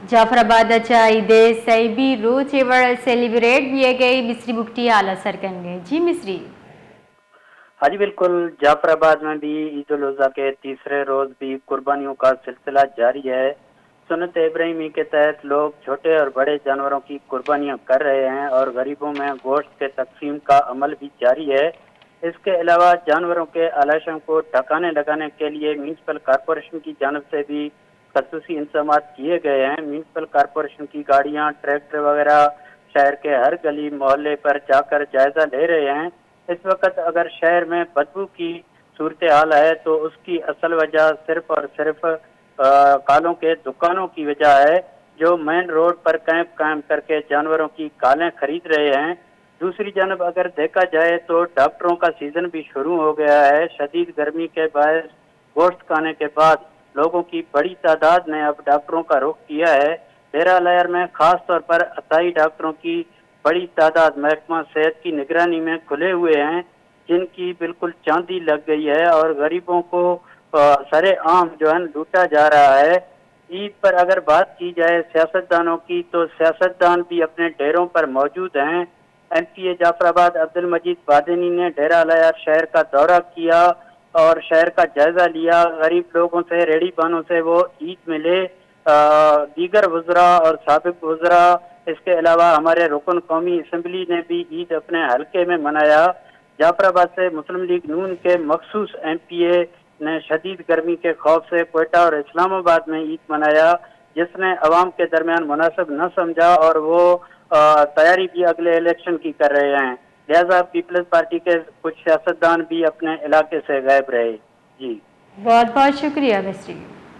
जाफराबाद ईद सैबी रोज एवं सेलिब्रेट किए गए मिस्री बुकटी आला सरकन जी मिस्री। हाँ जी बिल्कुल, जाफराबाद में भी ईद उल अज़हा के तीसरे रोज भी कुर्बानियों का सिलसिला जारी है। सुन्नत इब्राहिमी के तहत लोग छोटे और बड़े जानवरों की कुर्बानियां कर रहे हैं और गरीबों में गोश्त के तकसीम का अमल भी जारी है। इसके अलावा जानवरों के आलाशों को ठिकाने लगाने के लिए म्यूनसिपल कॉरपोरेशन की जानब से भी खसूसी इंतजाम किए गए हैं। म्यूनसिपल कॉरपोरेशन की गाड़ियां, ट्रैक्टर वगैरह शहर के हर गली मोहल्ले पर जाकर जायजा ले रहे हैं। इस वक्त अगर शहर में बदबू की सूरत हाल है तो उसकी असल वजह सिर्फ और सिर्फ कालों के दुकानों की वजह है, जो मेन रोड पर कैंप कायम करके जानवरों की कालें खरीद रहे हैं। दूसरी जानब अगर देखा जाए तो डॉक्टरों का सीजन भी शुरू हो गया है। शदीद गर्मी के बायस गोश्त खाने के बाद लोगों की बड़ी तादाद ने अब डॉक्टरों का रुख किया है। डेरा लायर में खास तौर पर अताई डॉक्टरों की बड़ी तादाद महकमा सेहत की निगरानी में खुले हुए हैं, जिनकी बिल्कुल चांदी लग गई है और गरीबों को सरे आम जो है लूटा जा रहा है। ईद पर अगर बात की जाए सियासतदानों की, तो सियासतदान भी अपने डेरों पर मौजूद हैं। एमपीए जाफराबाद अब्दुल मजीद बादनी ने डेरा लायर शहर का दौरा किया और शहर का जायजा लिया। गरीब लोगों से, रेहड़ी बानों से वो ईद मिले। दीगर वज़रा और साबिक वज़रा, इसके अलावा हमारे रुकन कौमी असम्बली ने भी ईद अपने हल्के में मनाया। जाफराबाद से मुस्लिम लीग नून के मखसूस एमपीए ने शदीद गर्मी के खौफ से क्वेटा और इस्लामाबाद में ईद मनाया, जिसने अवाम के दरमियान मुनासिब न समझा और वो तैयारी भी अगले इलेक्शन की कर रहे हैं। लिहाजा पीपल्स पार्टी के कुछ सियासतदान भी अपने इलाके से गायब रहे। जी बहुत बहुत शुक्रिया मिस्री।